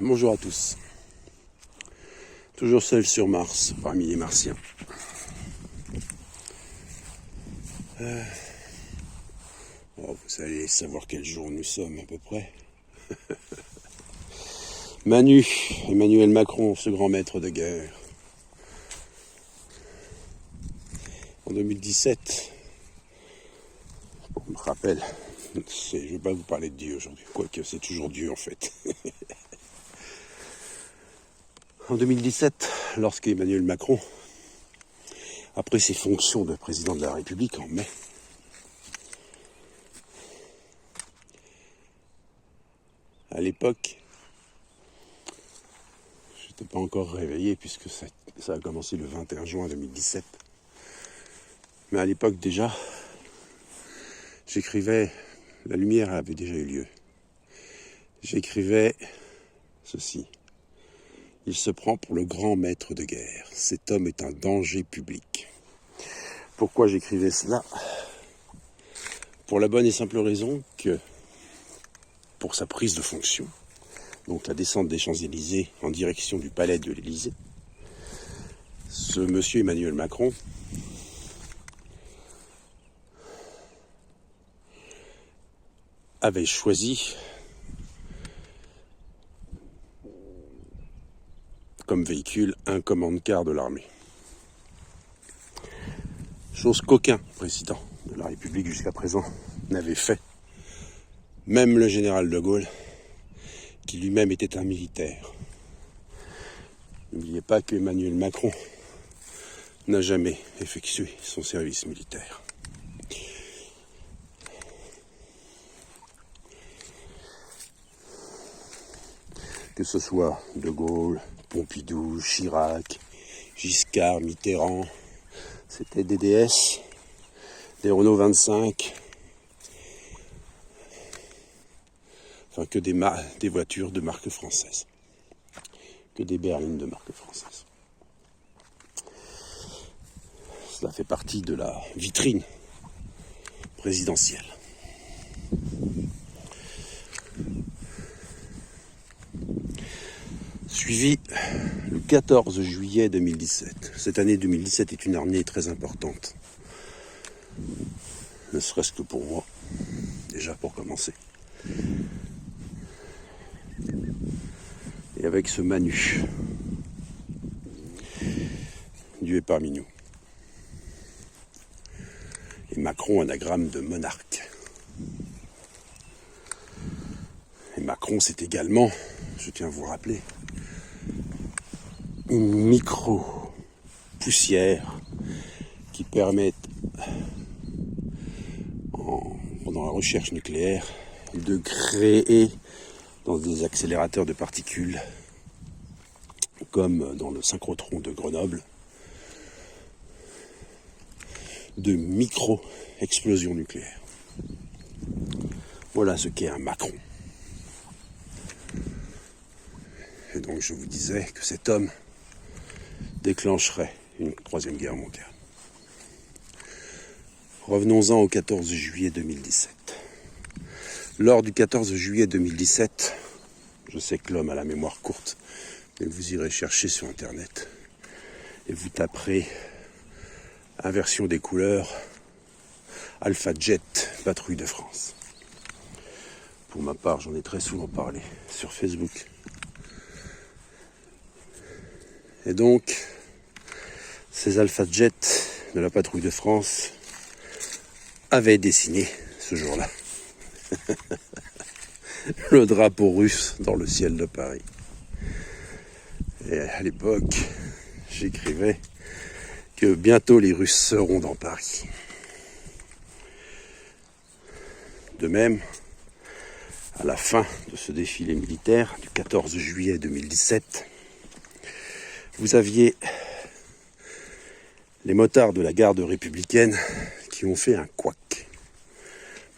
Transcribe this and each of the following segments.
Bonjour à tous. Toujours seul sur Mars, parmi les Martiens. Vous allez savoir quel jour nous sommes à peu près. Emmanuel Macron, ce grand maître de guerre. En 2017, on me rappelle, je ne vais pas vous parler de Dieu aujourd'hui, quoique c'est toujours Dieu en fait. En 2017, lorsque Emmanuel Macron a pris ses fonctions de président de la République en mai, à l'époque, je n'étais pas encore réveillé puisque ça a commencé le 21 juin 2017. Mais à l'époque déjà, j'écrivais, la lumière avait déjà eu lieu. J'écrivais ceci. Il se prend pour le grand maître de guerre. Cet homme est un danger public. Pourquoi j'écrivais cela ? Pour la bonne et simple raison que, pour sa prise de fonction, donc la descente des Champs-Élysées en direction du palais de l'Élysée, ce monsieur Emmanuel Macron avait choisi comme véhicule un commande-car de l'armée. Chose qu'aucun président de la République jusqu'à présent n'avait fait. Même le général de Gaulle, qui lui-même était un militaire. N'oubliez pas qu'Emmanuel Macron n'a jamais effectué son service militaire. Que ce soit de Gaulle, Pompidou, Chirac, Giscard, Mitterrand, c'était des DS, des Renault 25, enfin que des voitures de marque française, que des berlines de marque française. Cela fait partie de la vitrine présidentielle. Suivi le 14 juillet 2017. Cette année 2017 est une année très importante. Ne serait-ce que pour moi, déjà pour commencer. Et avec ce Manu, Dieu est parmi nous. Et Macron, anagramme de monarque. Et Macron, c'est également, je tiens à vous rappeler, une micro-poussière qui permet, pendant la recherche nucléaire, de créer dans des accélérateurs de particules, comme dans le synchrotron de Grenoble, de micro-explosions nucléaires. Voilà ce qu'est un Macron. Et donc je vous disais que cet homme déclencherait une troisième guerre mondiale. Revenons-en au 14 juillet 2017. Lors du 14 juillet 2017, je sais que l'homme a la mémoire courte, mais vous irez chercher sur Internet et vous taperez inversion des couleurs, Alpha Jet, patrouille de France. Pour ma part, j'en ai très souvent parlé sur Facebook. Et donc, ces Alpha Jets de la patrouille de France avaient dessiné ce jour-là le drapeau russe dans le ciel de Paris. Et à l'époque, j'écrivais que bientôt les Russes seront dans Paris. De même, à la fin de ce défilé militaire du 14 juillet 2017, vous aviez les motards de la garde républicaine qui ont fait un couac.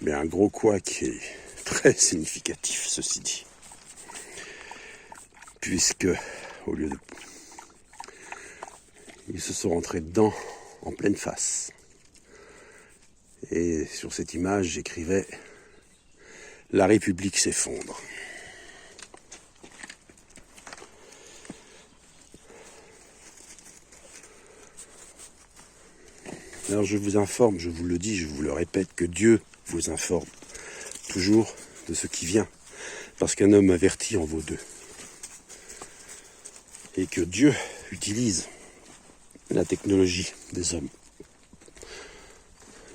Mais un gros couac est très significatif, ceci dit. Puisque, au lieu de... ils se sont rentrés dedans en pleine face. Et sur cette image, j'écrivais « La République s'effondre ». Alors je vous informe, je vous le dis, je vous le répète, que Dieu vous informe toujours de ce qui vient, parce qu'un homme averti en vaut deux. Et que Dieu utilise la technologie des hommes,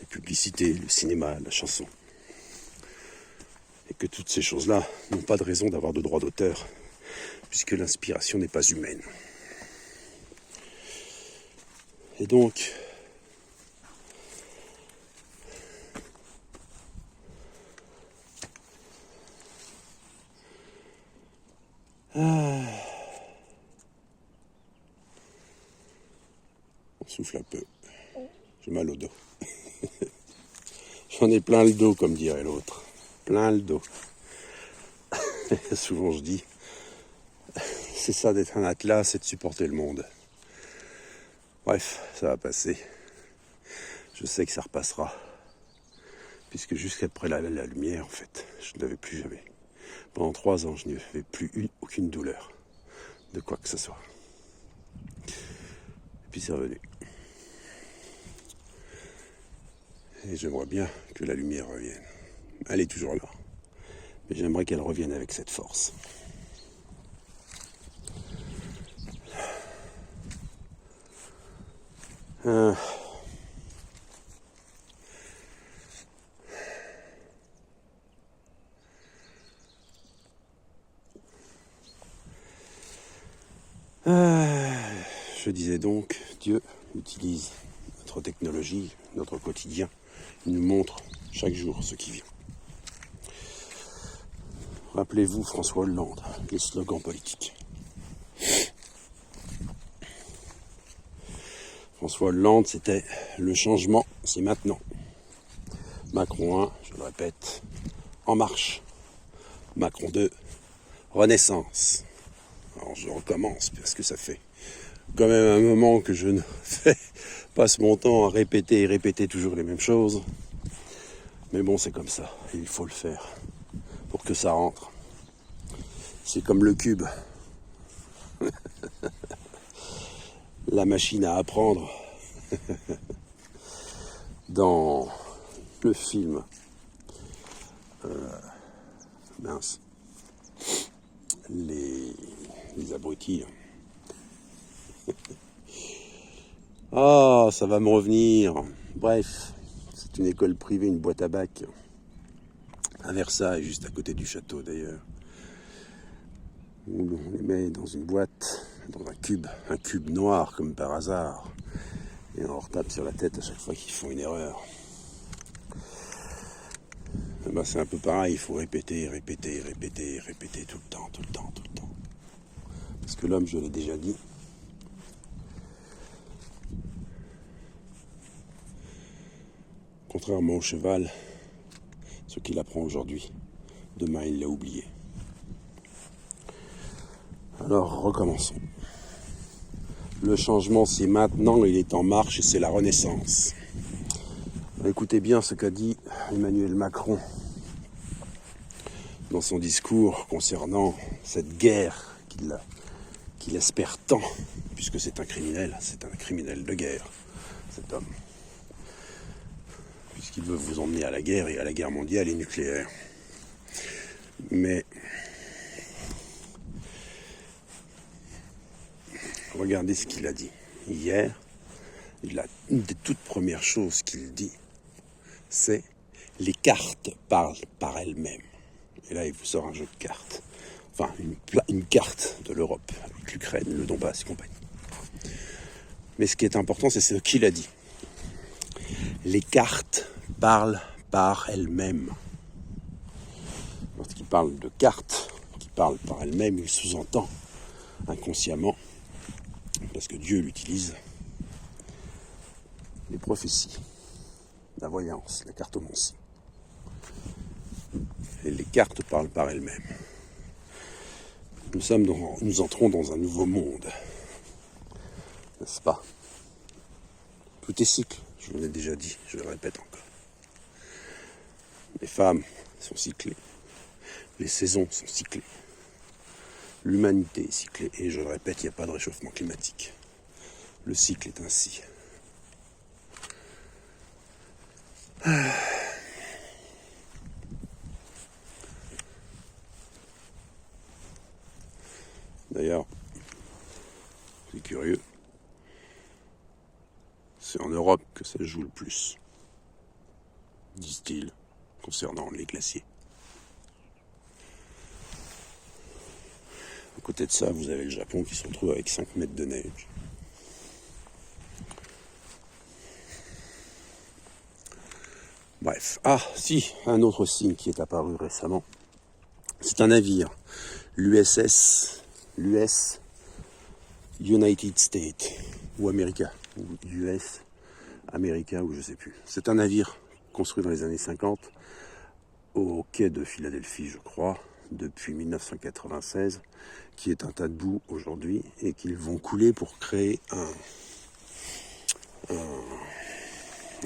les publicités, le cinéma, la chanson, et que toutes ces choses-là n'ont pas de raison d'avoir de droit d'auteur, puisque l'inspiration n'est pas humaine. Et donc, on souffle un peu. J'ai mal au dos. J'en ai plein le dos, comme dirait l'autre. Plein le dos. Souvent je dis, c'est ça d'être un atlas, c'est de supporter le monde. Bref, ça va passer. Je sais que ça repassera. Puisque jusqu'après la lumière, en fait, je ne l'avais plus jamais. Pendant 3 ans, je n'avais plus aucune douleur de quoi que ce soit. Et puis c'est revenu. Et j'aimerais bien que la lumière revienne. Elle est toujours là. Mais j'aimerais qu'elle revienne avec cette force. Je disais donc, Dieu utilise notre technologie, notre quotidien. Il nous montre chaque jour ce qui vient. Rappelez-vous François Hollande, les slogans politiques. François Hollande, c'était « Le changement, c'est maintenant ». Macron 1, je le répète, « En marche ». Macron 2, « Renaissance ». Alors je recommence parce que ça fait quand même un moment que je ne passe mon temps à répéter et répéter toujours les mêmes choses. Mais bon, c'est comme ça, et il faut le faire pour que ça rentre. C'est comme le cube. La machine à apprendre dans le film les abrutis. Ah, ça va me revenir. Bref, c'est une école privée, une boîte à bac à Versailles, juste à côté du château d'ailleurs. On les met dans une boîte, dans un cube noir comme par hasard, et on leur tape sur la tête à chaque fois qu'ils font une erreur. Et ben, c'est un peu pareil, il faut répéter tout le temps. Parce que l'homme, je l'ai déjà dit, contrairement au cheval, ce qu'il apprend aujourd'hui, demain il l'a oublié. Alors recommençons. Le changement, c'est maintenant, il est en marche et c'est la renaissance. Écoutez bien ce qu'a dit Emmanuel Macron dans son discours concernant cette guerre qu'il espère tant, puisque c'est un criminel de guerre, cet homme. Puisqu'il veut vous emmener à la guerre et à la guerre mondiale et nucléaire. Mais regardez ce qu'il a dit. Hier, une des toutes premières choses qu'il dit, c'est « les cartes parlent par elles-mêmes ». Et là, il vous sort un jeu de cartes. Enfin, une carte de l'Europe, avec l'Ukraine, le Donbass et compagnie. Mais ce qui est important, c'est ce qu'il a dit. Les cartes parlent par elles-mêmes. Lorsqu'il parle de cartes qui parlent par elles-mêmes, il sous-entend inconsciemment, parce que Dieu l'utilise, les prophéties, la voyance, la cartomancie. Et les cartes parlent par elles-mêmes. Nous entrons dans un nouveau monde, n'est-ce pas? Tout est cycle, je vous l'ai déjà dit, je le répète encore. Les femmes sont cyclées, les saisons sont cyclées, l'humanité est cyclée, et je le répète, il n'y a pas de réchauffement climatique. Le cycle est ainsi. D'ailleurs, c'est curieux, c'est en Europe que ça joue le plus, disent-ils, concernant les glaciers. À côté de ça, vous avez le Japon qui se retrouve avec 5 mètres de neige. Bref. Ah, si, un autre signe qui est apparu récemment. C'est un navire, l'US United States, ou America, ou US America, ou je sais plus. C'est un navire construit dans les années 50, au quai de Philadelphie, je crois, depuis 1996, qui est un tas de boue aujourd'hui, et qu'ils vont couler pour créer un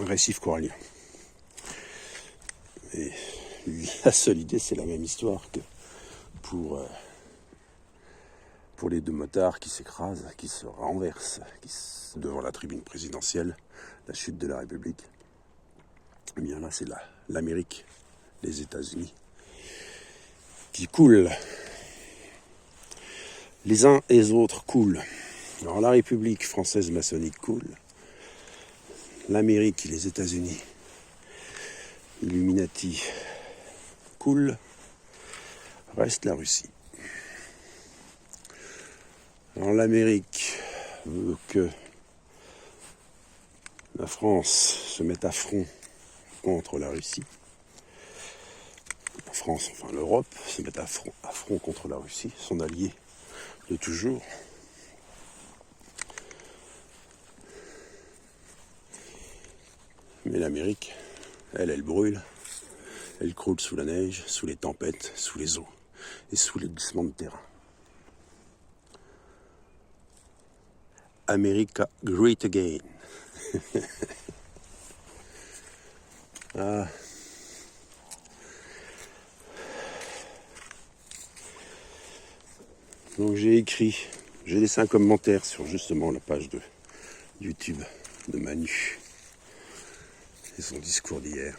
récif corallien. Et la seule idée, c'est la même histoire que pour les 2 motards qui s'écrasent, qui se renversent devant la tribune présidentielle, la chute de la République. Eh bien là, c'est l'Amérique, les États-Unis, qui coulent. Les uns et les autres coulent. Alors la République française maçonnique coule. L'Amérique et les États-Unis, Illuminati, coule. Reste la Russie. Alors l'Amérique veut que la France se mette à front contre la Russie. La France, enfin l'Europe, se mette à front contre la Russie, son allié de toujours. Mais l'Amérique, elle brûle, elle croule sous la neige, sous les tempêtes, sous les eaux et sous les glissements de terrain. America Great Again. Ah. Donc j'ai laissé un commentaire sur justement la page de YouTube de Manu et son discours d'hier.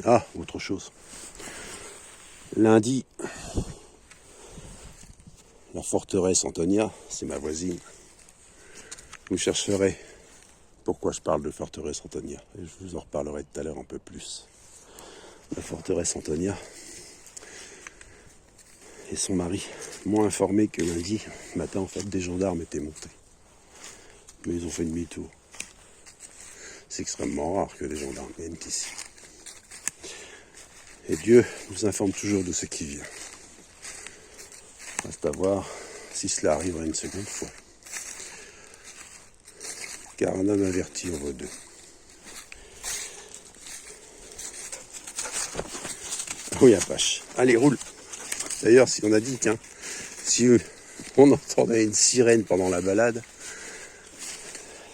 Ah, autre chose. Lundi, la forteresse Antonia, c'est ma voisine. Vous chercherez pourquoi je parle de forteresse Antonia. Et je vous en reparlerai tout à l'heure un peu plus. La forteresse Antonia et son mari m'ont informé que lundi matin, en fait, des gendarmes étaient montés. Mais ils ont fait demi-tour. C'est extrêmement rare que les gendarmes viennent ici. Et Dieu nous informe toujours de ce qui vient. Reste à voir si cela arrivera une seconde fois. Car un homme averti en vaut 2. Oui, Apache. Allez, roule. D'ailleurs, si on a dit, tiens, si on entendait une sirène pendant la balade,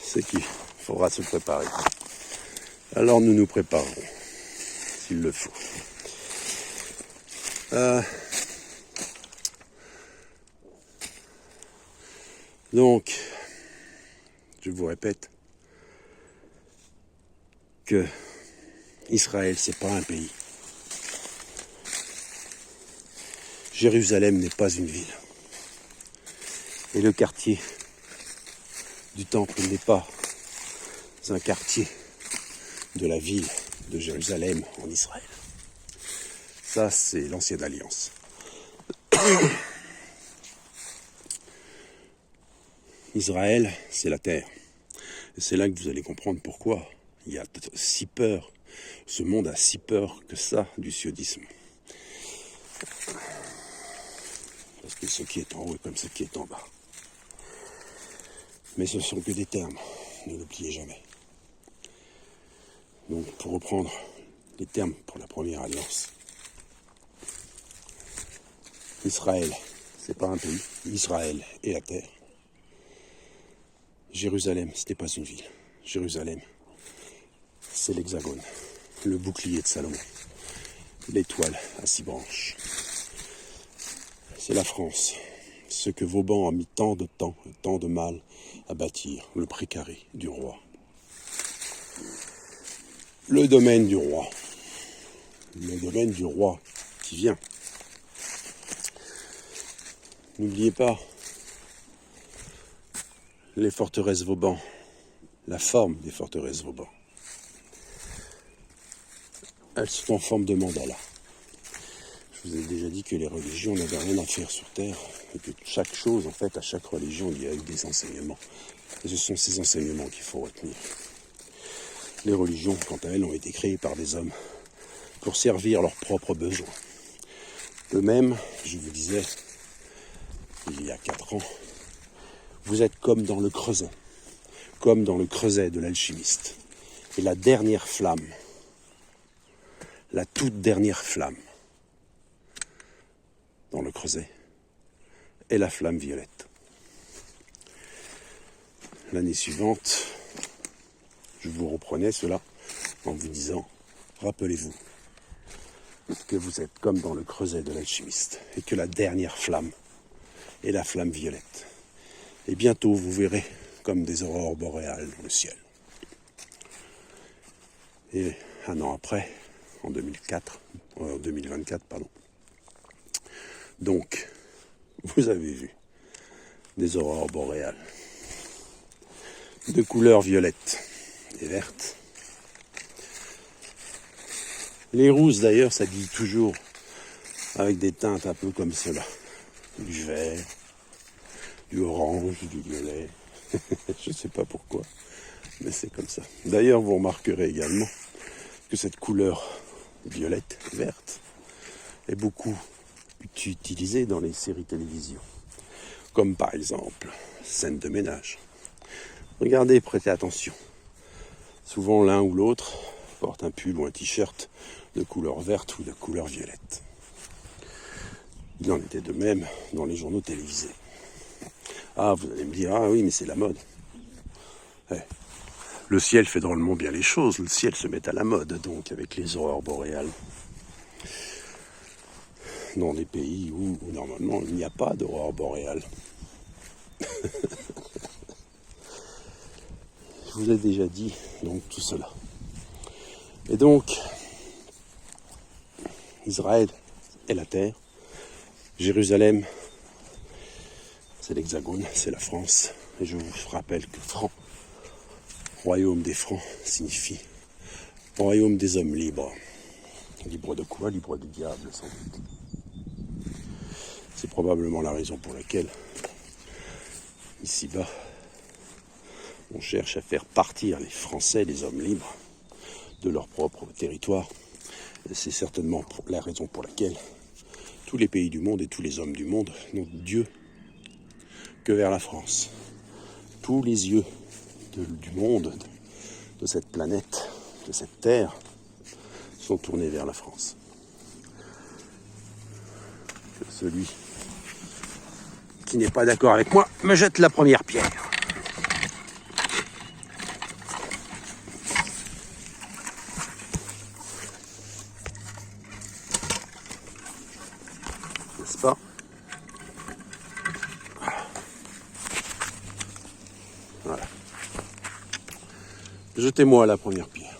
c'est qu'il faudra se préparer. Alors nous nous préparerons, s'il le faut. Donc, je vous répète que Israël, c'est pas un pays. Jérusalem n'est pas une ville. Et le quartier du temple n'est pas un quartier de la ville de Jérusalem en Israël. Ça, c'est l'ancienne alliance. Israël, c'est la terre. Et c'est là que vous allez comprendre pourquoi il y a si peur, ce monde a si peur que ça du sionisme. Parce que ce qui est en haut est comme ce qui est en bas. Mais ce ne sont que des termes, ne l'oubliez jamais. Donc, pour reprendre les termes pour la première alliance, Israël, c'est pas un pays. Israël est la terre. Jérusalem, ce n'est pas une ville. Jérusalem, c'est l'hexagone, le bouclier de Salomon, l'étoile à 6 branches. C'est la France, ce que Vauban a mis tant de temps et tant de mal à bâtir, le précaré du roi. le domaine du roi. Le domaine du roi qui vient. N'oubliez pas les forteresses Vauban, la forme des forteresses Vauban. Elles sont en forme de mandala. Je vous ai déjà dit que les religions n'avaient rien à faire sur Terre et que chaque chose, en fait, à chaque religion, il y a eu des enseignements. Et ce sont ces enseignements qu'il faut retenir. Les religions, quant à elles, ont été créées par des hommes pour servir leurs propres besoins. Eux-mêmes, je vous disais, il y a 4 ans, vous êtes comme dans le creuset de l'alchimiste. Et la dernière flamme, la toute dernière flamme dans le creuset est la flamme violette. L'année suivante, je vous reprenais cela en vous disant, rappelez-vous que vous êtes comme dans le creuset de l'alchimiste et que la dernière flamme est la flamme violette. Et bientôt, vous verrez comme des aurores boréales dans le ciel. Et un an après, en 2024, donc, vous avez vu des aurores boréales de couleur violette et verte. Les rousses, d'ailleurs, s'habillent toujours avec des teintes un peu comme cela. Du vert, du orange, du violet. Je ne sais pas pourquoi, mais c'est comme ça. D'ailleurs, vous remarquerez également que cette couleur violette, verte, est beaucoup utilisée dans les séries télévision. Comme par exemple, scène de ménage. Regardez, prêtez attention. Souvent, l'un ou l'autre porte un pull ou un t-shirt de couleur verte ou de couleur violette. Il en était de même dans les journaux télévisés. Ah, vous allez me dire, ah oui, mais c'est la mode. Le ciel fait drôlement bien les choses. Le ciel se met à la mode, donc, avec les aurores boréales. Dans des pays où normalement, il n'y a pas d'aurore boréale. Je vous ai déjà dit, donc, tout cela. Et donc, Israël est la terre. Jérusalem, c'est l'Hexagone, c'est la France. Et je vous rappelle que franc, royaume des francs, signifie royaume des hommes libres. Libre de quoi? Libre du diable, sans doute. C'est probablement la raison pour laquelle, ici-bas, on cherche à faire partir les Français, les hommes libres, de leur propre territoire. Et c'est certainement la raison pour laquelle tous les pays du monde et tous les hommes du monde n'ont Dieu que vers la France. Tous les yeux du monde, de cette planète, de cette terre, sont tournés vers la France. Que celui qui n'est pas d'accord avec moi me jette la première pierre. N'est-ce pas? Voilà. Jetez-moi la première pierre.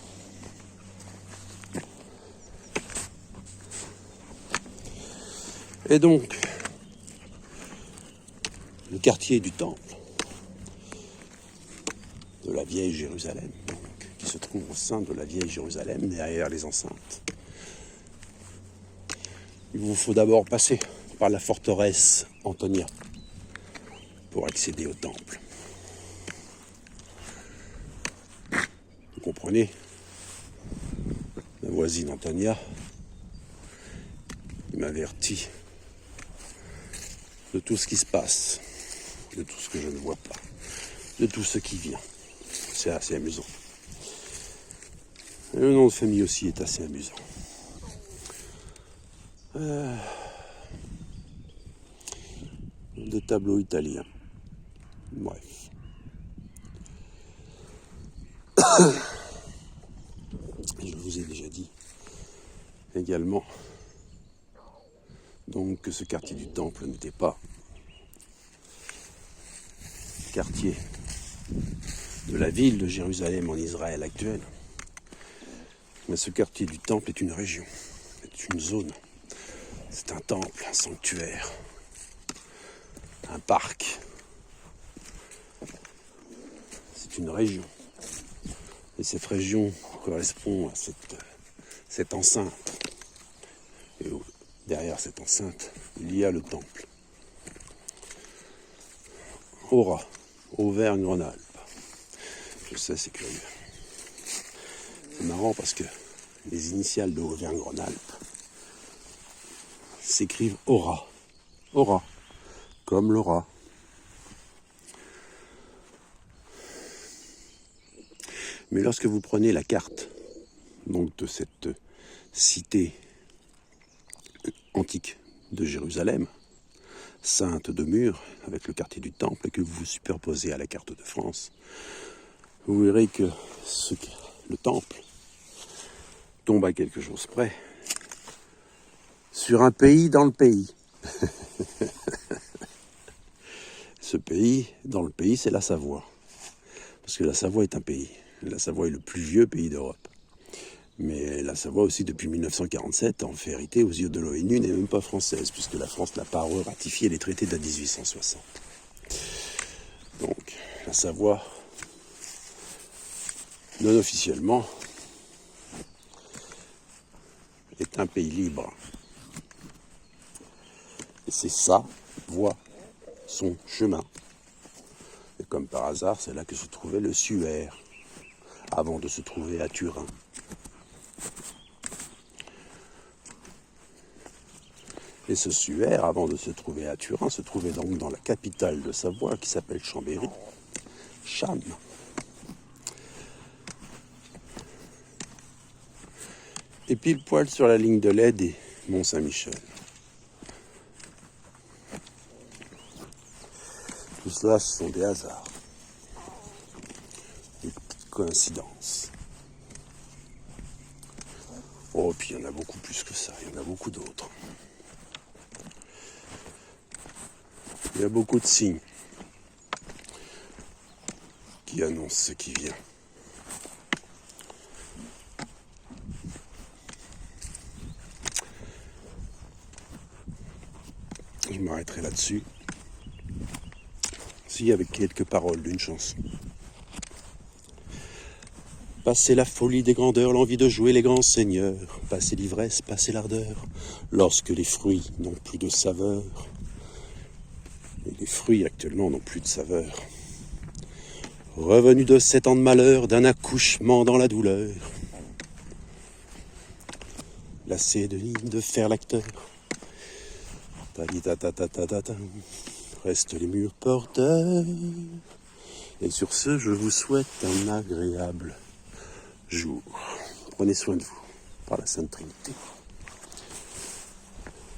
Et donc, le quartier du Temple, de la vieille Jérusalem, donc, qui se trouve au sein de la vieille Jérusalem, derrière les enceintes. Il vous faut d'abord passer par la forteresse Antonia pour accéder au temple. Vous comprenez? Ma voisine Antonia m'avertit de tout ce qui se passe, de tout ce que je ne vois pas, de tout ce qui vient. C'est assez amusant. Et le nom de famille aussi est assez amusant. De tableaux italiens. Bref. Je vous ai déjà dit également donc que ce quartier du Temple n'était pas quartier de la ville de Jérusalem en Israël actuelle, Mais ce quartier du Temple est une région, c'est une zone. C'est un temple, un sanctuaire, un parc. C'est une région. Et cette région correspond à cette enceinte. Et derrière cette enceinte, il y a le temple. Aura, Auvergne-Rhône-Alpes. Je sais, c'est curieux. C'est marrant parce que les initiales de Auvergne-Rhône-Alpes s'écrivent Aura. Aura, comme Laura. Mais lorsque vous prenez la carte donc de cette cité antique de Jérusalem, sainte de murs, avec le quartier du Temple, et que vous vous superposez à la carte de France, vous verrez que le Temple tombe à quelque chose près sur un pays dans le pays. Ce pays, dans le pays, c'est la Savoie. Parce que la Savoie est un pays. La Savoie est le plus vieux pays d'Europe. Mais la Savoie aussi, depuis 1947, en vérité, aux yeux de l'ONU, n'est même pas française, puisque la France n'a pas ratifié les traités de 1860. Donc, la Savoie, non officiellement, est un pays libre. Et c'est ça, voie, son chemin. Et comme par hasard, c'est là que se trouvait le Suaire, avant de se trouver à Turin. Et ce Suaire, avant de se trouver à Turin, se trouvait donc dans la capitale de Savoie, qui s'appelle Chambéry, Cham. Et pile poil sur la ligne de l'aide est Mont-Saint-Michel. Tout cela, ce sont des hasards, des petites coïncidences. Oh, puis il y en a beaucoup plus que ça, il y en a beaucoup d'autres. Il y a beaucoup de signes qui annoncent ce qui vient. Je m'arrêterai là-dessus. Si, avec quelques paroles d'une chanson. Passez la folie des grandeurs, l'envie de jouer les grands seigneurs. Passez l'ivresse, passez l'ardeur, lorsque les fruits n'ont plus de saveur. Et les fruits actuellement n'ont plus de saveur. Revenu de 7 ans de malheur, d'un accouchement dans la douleur. Lassé de faire l'acteur. Restent les murs porteurs. Et sur ce, je vous souhaite un agréable jour. Prenez soin de vous, par la Sainte Trinité.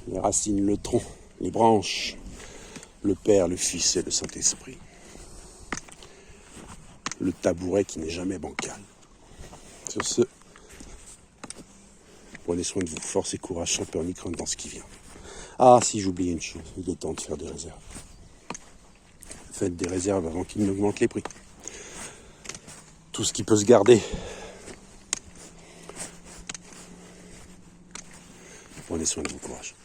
Les racines, le tronc, les branches, le Père, le Fils et le Saint-Esprit. Le tabouret qui n'est jamais bancal. Sur ce, prenez soin de vous. Force et courage, sans peur ni crainte dans ce qui vient. Ah, si j'oubliais une chose, il est temps de faire des réserves. Faites des réserves avant qu'ils n'augmentent les prix. Tout ce qui peut se garder. Prenez soin de vous, courage.